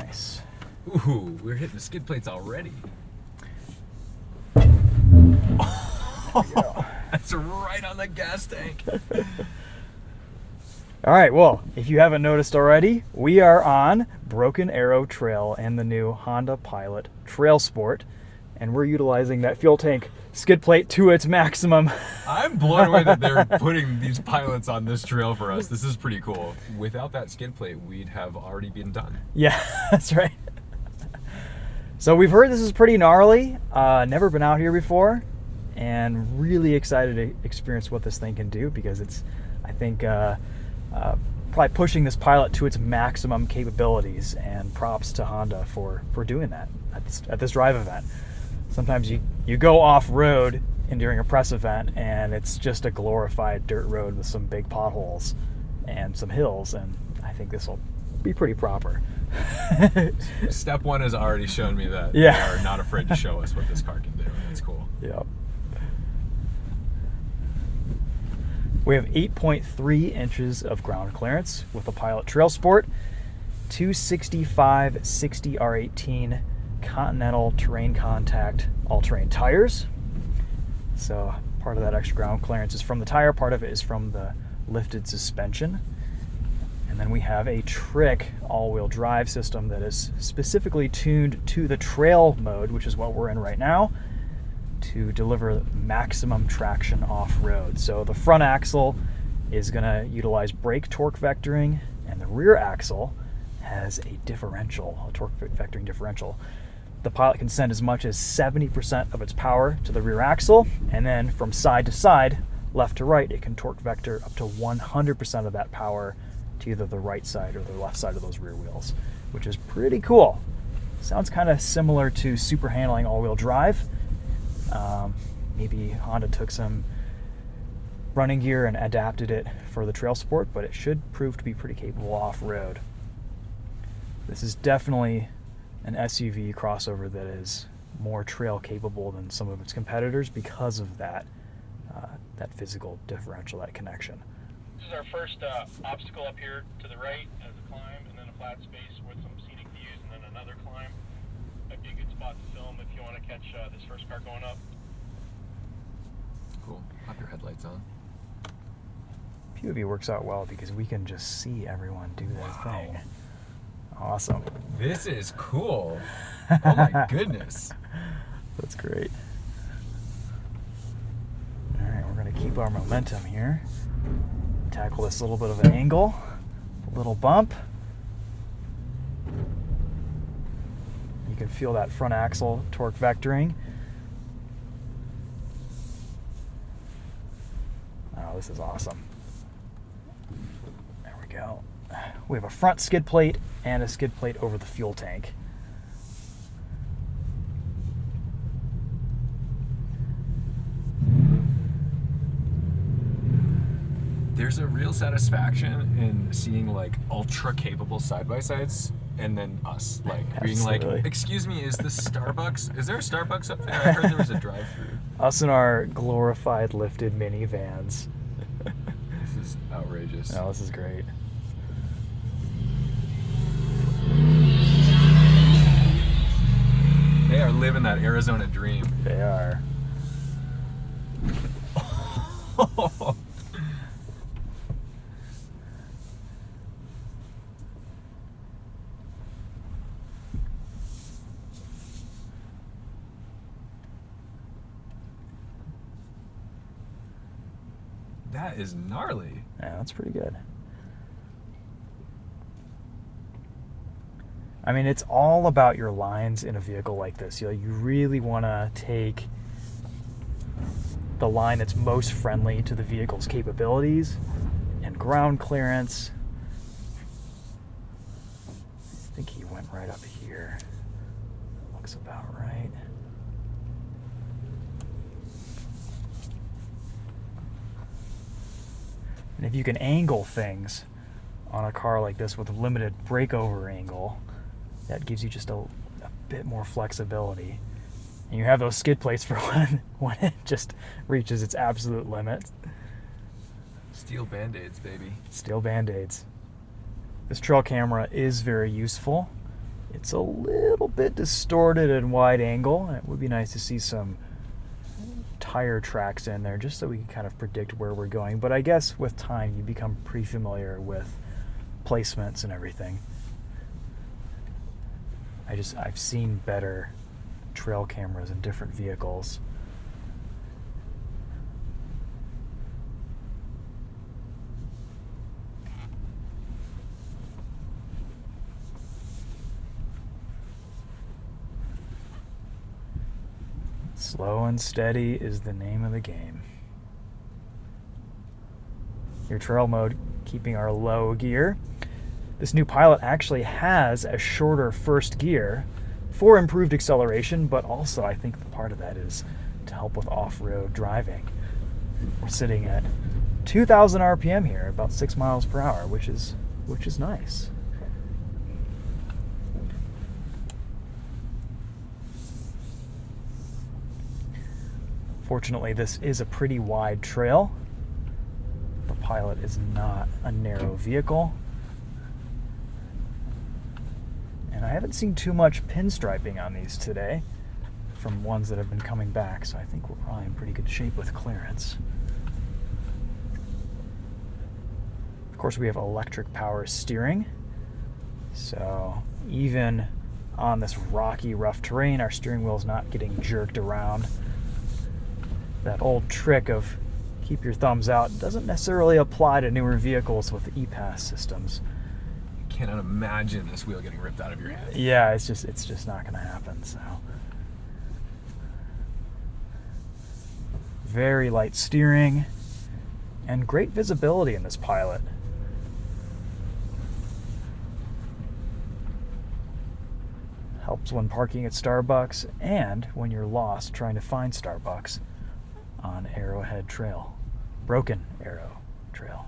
Nice. Ooh, we're hitting the skid plates already. That's right on the gas tank. All right, well, if you haven't noticed already, we are on Broken Arrow Trail and the new Honda Pilot TrailSport, and we're utilizing that fuel tank skid plate to its maximum. I'm blown away that they're putting these pilots on this trail for us. This is pretty cool. Without that skid plate, we'd have already been done. Yeah, that's right. So we've heard this is pretty gnarly. Never been out here before, and really excited to experience what this thing can do, because it's, I think, probably pushing this Pilot to its maximum capabilities, and props to Honda for doing that at this drive event. Sometimes you go off-road and during a press event, and it's just a glorified dirt road with some big potholes and some hills, and I think this will be pretty proper. Step one has already shown me that Yeah. they are not afraid to show us what this car can do. That's cool. Yep. We have 8.3 inches of ground clearance with the Pilot TrailSport, 265/60 R18 Continental Terrain Contact all-terrain tires. So part of that extra ground clearance is from the tire, part of it is from the lifted suspension. And then we have a Trick all-wheel drive system that is specifically tuned to the trail mode, which is what we're in right now, to deliver maximum traction off-road. So the front axle is going to utilize brake torque vectoring, and the rear axle has a differential, a torque vectoring differential. The Pilot can send as much as 70% of its power to the rear axle, and then from side to side, left to right, it can torque vector up to 100% of that power to either the right side or the left side of those rear wheels, which is pretty cool. Sounds kind of similar to super handling all-wheel drive. Maybe Honda took some running gear and adapted it for the TrailSport, but it should prove to be pretty capable off-road. This is definitely an SUV crossover that is more trail capable than some of its competitors because of that physical differential, that connection. This is our first obstacle up here to the right as a climb, and then a flat space with some scenic views, and then another climb. Might be a good spot to film if you want to catch this first car going up. Cool. Pop your headlights on. POV works out well because we can just see everyone do their thing. Awesome. This is cool. Oh my goodness. That's great. All right, we're going to keep our momentum here. Tackle this little bit of an angle, a little bump. You can feel that front axle torque vectoring. Oh, this is awesome. There we go. We have a front skid plate and a skid plate over the fuel tank. There's a real satisfaction in seeing like ultra capable side-by-sides and then us like being Absolutely. like, excuse me, is this Starbucks? Is there a Starbucks up there? I heard there was a drive-thru. Us in our glorified lifted minivans. This is outrageous. Oh, this is great. They are living that Arizona dream. They are. That is gnarly. Yeah, that's pretty good. I mean, it's all about your lines in a vehicle like this. You really want to take the line that's most friendly to the vehicle's capabilities and ground clearance. I think he went right up here. Looks about right. And if you can angle things on a car like this with a limited breakover angle, that gives you just a bit more flexibility. And you have those skid plates for when it just reaches its absolute limit. Steel Band-Aids, baby. Steel Band-Aids. This trail camera is very useful. It's a little bit distorted and wide angle, and it would be nice to see some tire tracks in there just so we can kind of predict where we're going. But I guess with time you become pretty familiar with placements and everything. I've seen better trail cameras in different vehicles. Slow and steady is the name of the game. Your trail mode, keeping our low gear. This new Pilot actually has a shorter first gear for improved acceleration, but also I think the part of that is to help with off-road driving. We're sitting at 2,000 RPM here, about 6 miles per hour, which is nice. Fortunately, this is a pretty wide trail. The Pilot is not a narrow vehicle. And I haven't seen too much pinstriping on these today from ones that have been coming back, so I think we're probably in pretty good shape with clearance. Of course, we have electric power steering, so even on this rocky, rough terrain, our steering wheel's not getting jerked around. That old trick of keep your thumbs out doesn't necessarily apply to newer vehicles with e-pass systems. Cannot imagine this wheel getting ripped out of your hand. Yeah, it's just not going to happen. So very light steering and great visibility in this Pilot. Helps when parking at Starbucks and when you're lost trying to find Starbucks on Arrowhead Trail, Broken Arrow Trail.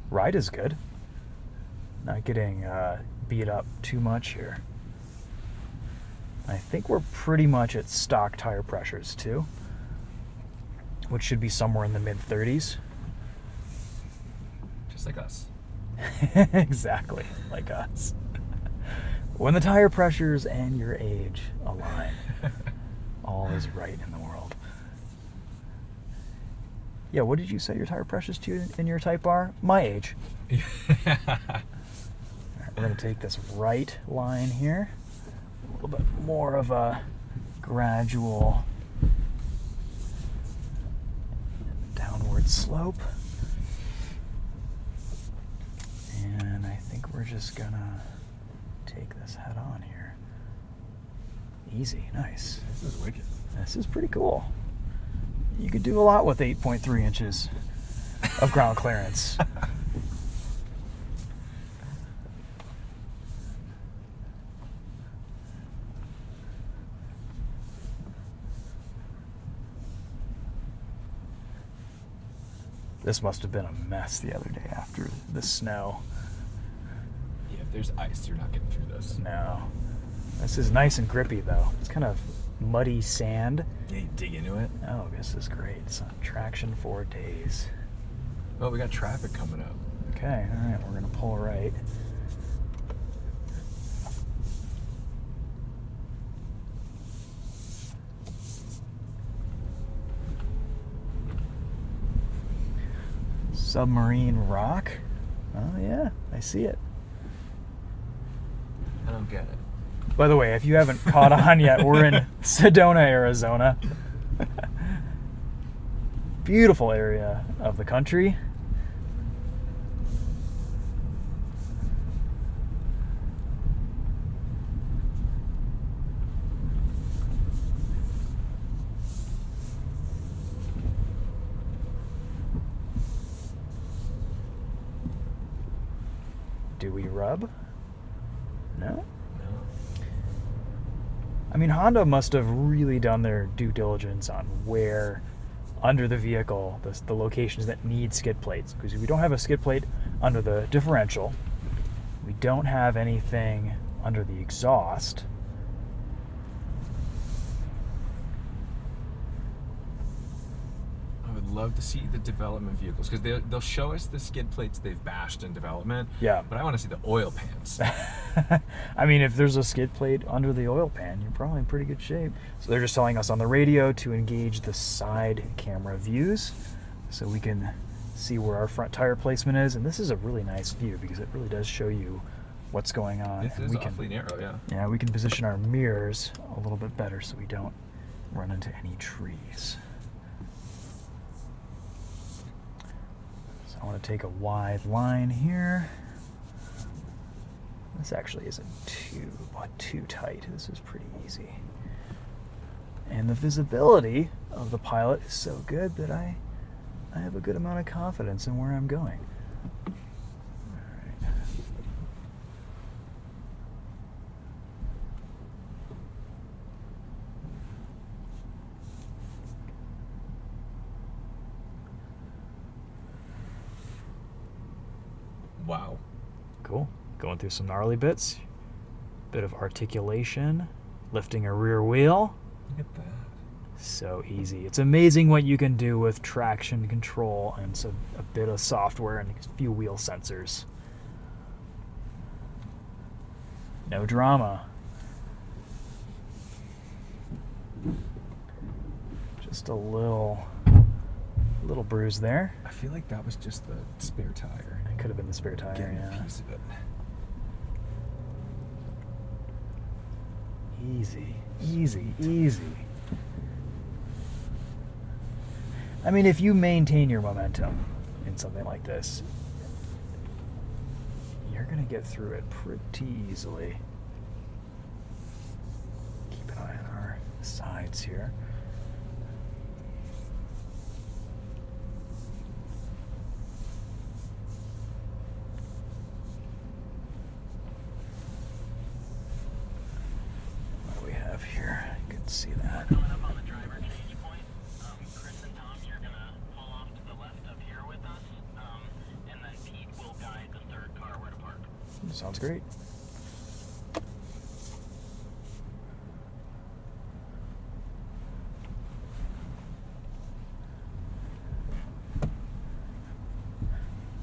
Ride is good. Not getting beat up too much here. I think we're pretty much at stock tire pressures too, which should be somewhere in the mid-30s. Just like us. Exactly, like us. When the tire pressures and your age align, all is right in the world. Yeah, what did you say your tire pressures to in your Type R? My age. All right, we're going to take this right line here. A little bit more of a gradual downward slope. And I think we're just going to take this head on here. Easy, nice. This is wicked. This is pretty cool. You could do a lot with 8.3 inches of ground clearance. This must have been a mess the other day after the snow. Yeah, if there's ice, you're not getting through this. No. This is nice and grippy, though. It's kind of muddy sand. Yeah, you dig into it. Oh, this is great. It's on traction for days. Oh, we got traffic coming up. Okay, all right, we're going to pull right. Submarine rock. Oh, yeah, I see it. I don't get it. By the way, if you haven't caught on yet, we're in Sedona, Arizona. Beautiful area of the country. Do we rub? No? No. I mean, Honda must have really done their due diligence on where under the vehicle, the locations that need skid plates. Because we don't have a skid plate under the differential. We don't have anything under the exhaust. love to see the development vehicles, because they'll show us the skid plates they've bashed in development. Yeah. But I want to see the oil pans. I mean, if there's a skid plate under the oil pan, you're probably in pretty good shape. So they're just telling us on the radio to engage the side camera views so we can see where our front tire placement is. And this is a really nice view because it really does show you what's going on. This is awfully narrow, yeah. Yeah, we can position our mirrors a little bit better so we don't run into any trees. So I want to take a wide line here. This actually isn't too tight. This is pretty easy. And the visibility of the Pilot is so good that I have a good amount of confidence in where I'm going. All right. Wow. Cool. Going through some gnarly bits. Bit of articulation. Lifting a rear wheel. Look at that. So easy. It's amazing what you can do with traction control and so a bit of software and a few wheel sensors. No drama. Just a little bruise there. I feel like that was just the spare tire. It could have been the spare tire, Getting yeah. a piece of it. Easy, easy, easy. I mean, if you maintain your momentum in something like this, you're going to get through it pretty easily. Keep an eye on our sides here. What do we have here? You can see that. Coming up on the driver change point, Chris and Tom, you're going to pull off to the left up here with us, and then Pete will guide the third car where to park. Sounds great.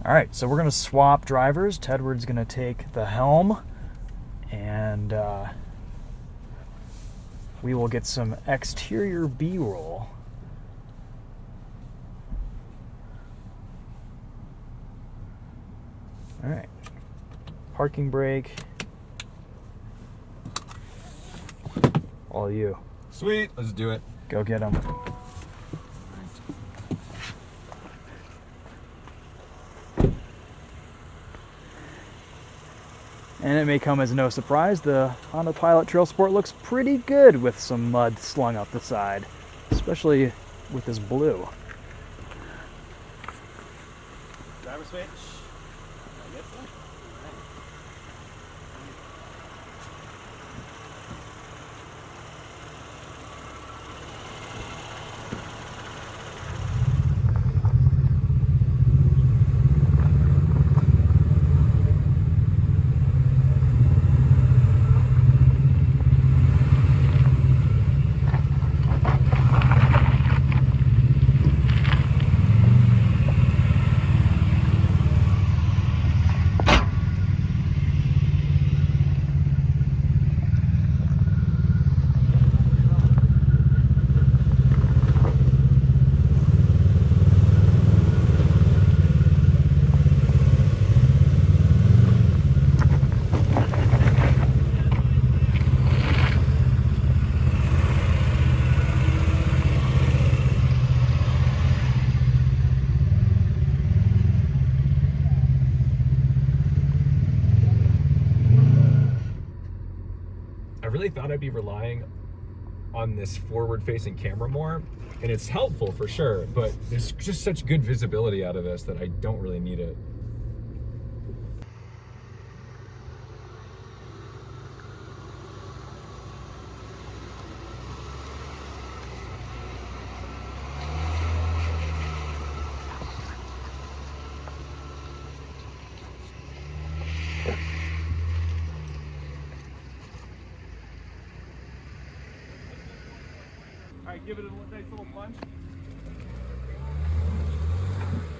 All right, so we're going to swap drivers. Tedward's going to take the helm, and we will get some exterior B-roll. All right, parking brake. All you. Sweet. Let's do it. Go get them. And it may come as no surprise, the Honda Pilot TrailSport looks pretty good with some mud slung up the side, especially with this blue. Driver switch. I really thought I'd be relying on this forward-facing camera more, and it's helpful for sure, but there's just such good visibility out of this that I don't really need it. All right, give it a nice little punch.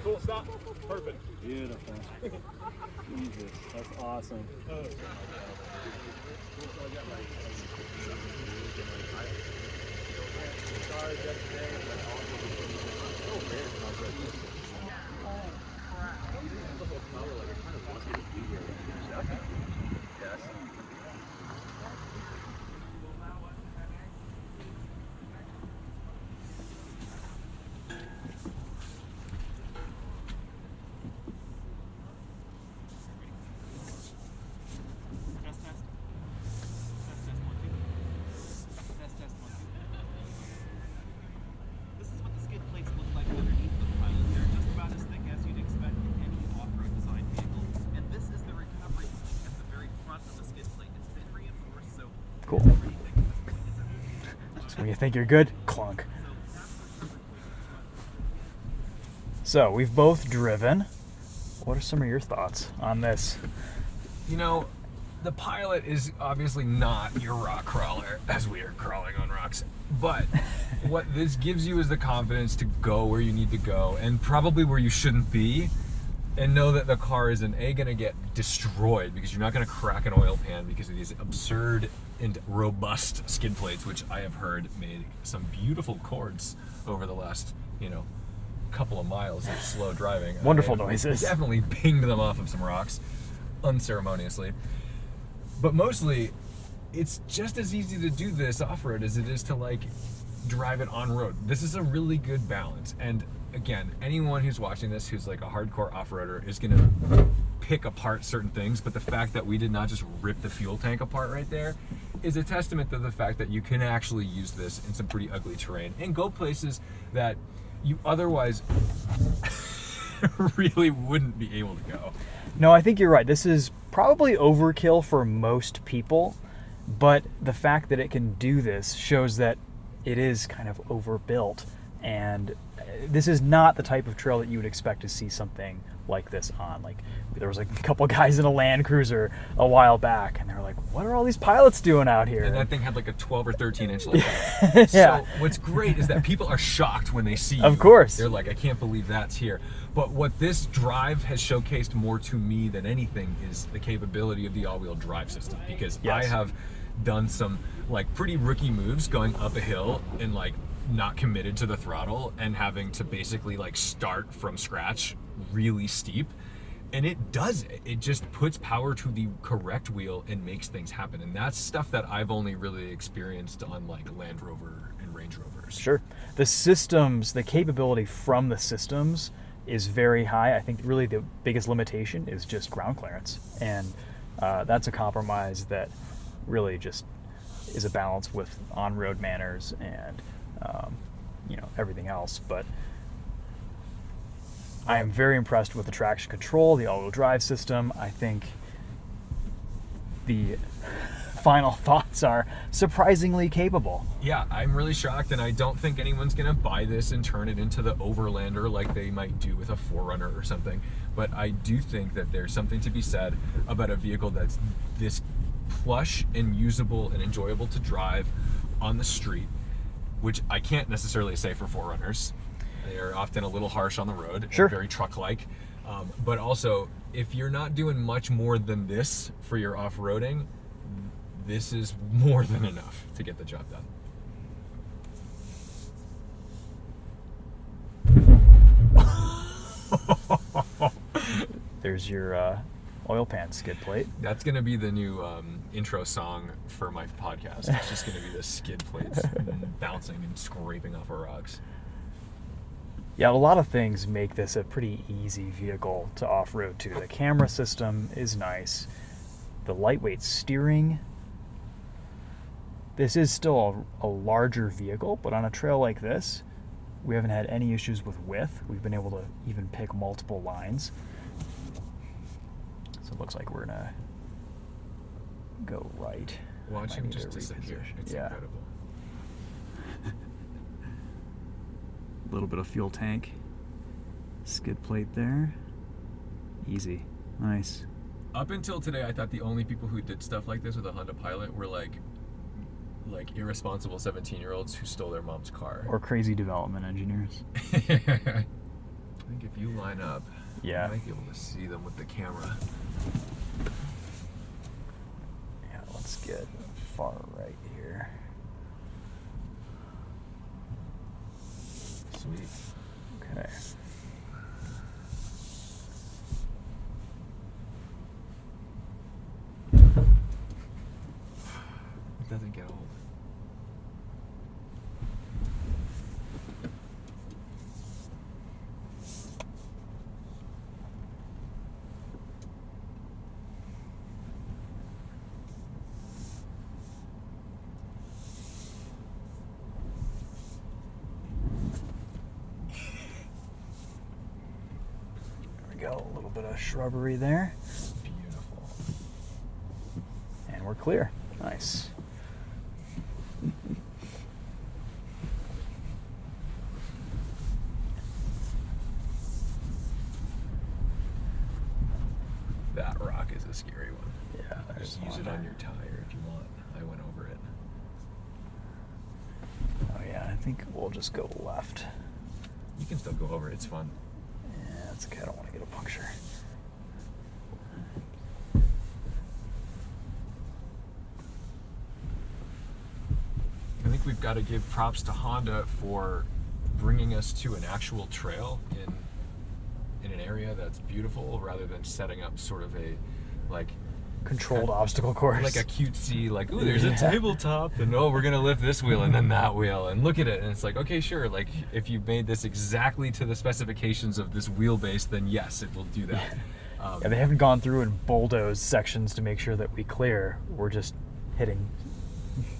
Cool, stop. Perfect. Beautiful. Jesus, that's awesome. This is what the skid plates look like underneath the pilot. They're just about as thick as you'd expect in any off-road design vehicle. And this is the recovery point at the very front of the skid plate. It's been reinforced, so Cool. it's pretty thick at this point. It's a Just when you think you're good, clunk. So we've both driven. What are some of your thoughts on this? You know, the pilot is obviously not your rock crawler, as we are crawling on rocks. But what this gives you is the confidence to go where you need to go, and probably where you shouldn't be, and know that the car isn't going to get destroyed because you're not going to crack an oil pan because of these absurd and robust skid plates, which I have heard made some beautiful chords over the last, couple of miles of slow driving. Wonderful I noises. Definitely pinged them off of some rocks unceremoniously. But mostly, it's just as easy to do this off-road as it is to drive it on road. This is a really good balance. And again, anyone who's watching this who's like a hardcore off-roader is gonna pick apart certain things, but the fact that we did not just rip the fuel tank apart right there is a testament to the fact that you can actually use this in some pretty ugly terrain and go places that you otherwise really wouldn't be able to go. No, I think you're right. This is probably overkill for most people, but the fact that it can do this shows that it is kind of overbuilt, and this is not the type of trail that you would expect to see something like this on. Like, there was a couple guys in a Land Cruiser a while back, and they were like, what are all these pilots doing out here? And that thing had like a 12 or 13 inch light. Yeah. So what's great is that people are shocked when they see you. Of course. They're like, I can't believe that's here. But what this drive has showcased more to me than anything is the capability of the all-wheel drive system. Because Yes. I have done some pretty rookie moves going up a hill and not committed to the throttle and having to basically start from scratch really steep. And it does it. It just puts power to the correct wheel and makes things happen. And that's stuff that I've only really experienced on Land Rover and Range Rovers. Sure. The systems, the capability from the systems is very high. I think really the biggest limitation is just ground clearance. And that's a compromise that really just is a balance with on-road manners and everything else. But I am very impressed with the traction control, the all-wheel drive system. I think the final thoughts are surprisingly capable. Yeah, I'm really shocked, and I don't think anyone's gonna buy this and turn it into the Overlander like they might do with a 4Runner or something. But I do think that there's something to be said about a vehicle that's this plush and usable and enjoyable to drive on the street, which I can't necessarily say for 4Runners. They are often a little harsh on the road, Sure. and very truck-like. But also, if you're not doing much more than this for your off-roading, this is more than enough to get the job done. There's your oil pan skid plate. That's going to be the new intro song for my podcast. It's just going to be the skid plates bouncing and scraping off of rocks. Yeah, a lot of things make this a pretty easy vehicle to off-road to. The camera system is nice. The lightweight steering. This is still a larger vehicle, but on a trail like this, we haven't had any issues with width. We've been able to even pick multiple lines. So it looks like we're gonna go right. Watch Might him need just to disappear. reposition. It's Yeah. incredible. A little bit of fuel tank. Skid plate there. Easy. Nice. Up until today, I thought the only people who did stuff like this with a Honda Pilot were like irresponsible 17-year-olds who stole their mom's car. Or crazy development engineers. think if you line up, Yeah. you might be able to see them with the camera. Yeah, let's get far right here. Sweet. Okay. It doesn't get old. There we go. A little bit of shrubbery there. Beautiful. And we're clear. Nice. That rock is a scary one. Yeah, there's Just use one it on there. your tire if you want. I went over it. Oh yeah, I think we'll just go left. You can still go over it. It's fun. Yeah, that's okay. I don't want to get a puncture. I think we've got to give props to Honda for bringing us to an actual trail in an area that's beautiful, rather than setting up sort of a Controlled obstacle course. like a cutesy, like, ooh, there's a tabletop, and oh, we're gonna lift this wheel and then that wheel, and look at it, and it's like, okay, sure, like if you made this exactly to the specifications of this wheelbase, then yes, it will do that. Yeah, they haven't gone through and bulldozed sections to make sure that we clear. We're just hitting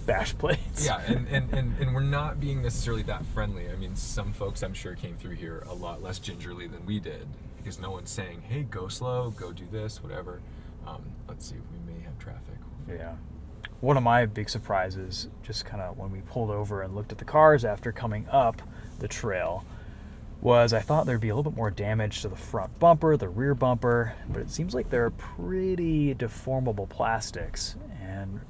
bash plates. Yeah, and we're not being necessarily that friendly. I mean, some folks I'm sure came through here a lot less gingerly than we did, because no one's saying, hey, go slow, go do this, whatever. Let's see, we may have traffic. Yeah. One of my big surprises, just kind of when we pulled over and looked at the cars after coming up the trail, was I thought there'd be a little bit more damage to the front bumper, the rear bumper, but it seems like they're pretty deformable plastics and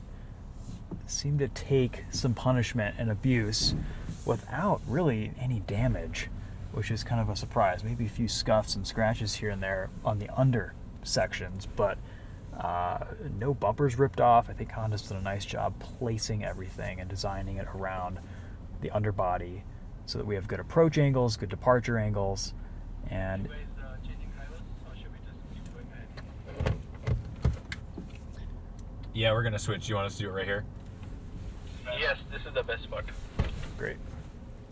seem to take some punishment and abuse without really any damage, which is kind of a surprise. Maybe a few scuffs and scratches here and there on the under sections, but no bumpers ripped off. I think Honda's done a nice job placing everything and designing it around the underbody so that we have good approach angles, good departure angles, and You guys changing highways, or should we just keep going ahead? Yeah, we're gonna switch. You want us to do it right here? Yes, this is the best spot. great.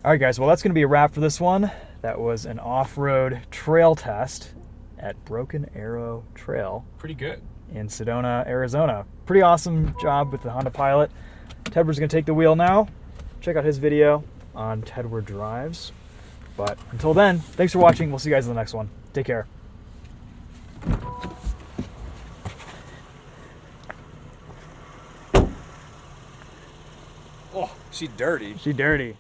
All right, guys. Well, that's going to be a wrap for this one. That was an off-road trail test at Broken Arrow Trail Pretty good. in Sedona, Arizona. Pretty awesome job with the Honda Pilot. Tedward's going to take the wheel now. Check out his video on Tedward Drives. But until then, thanks for watching. We'll see you guys in the next one. Take care. Oh, she's dirty. She dirty.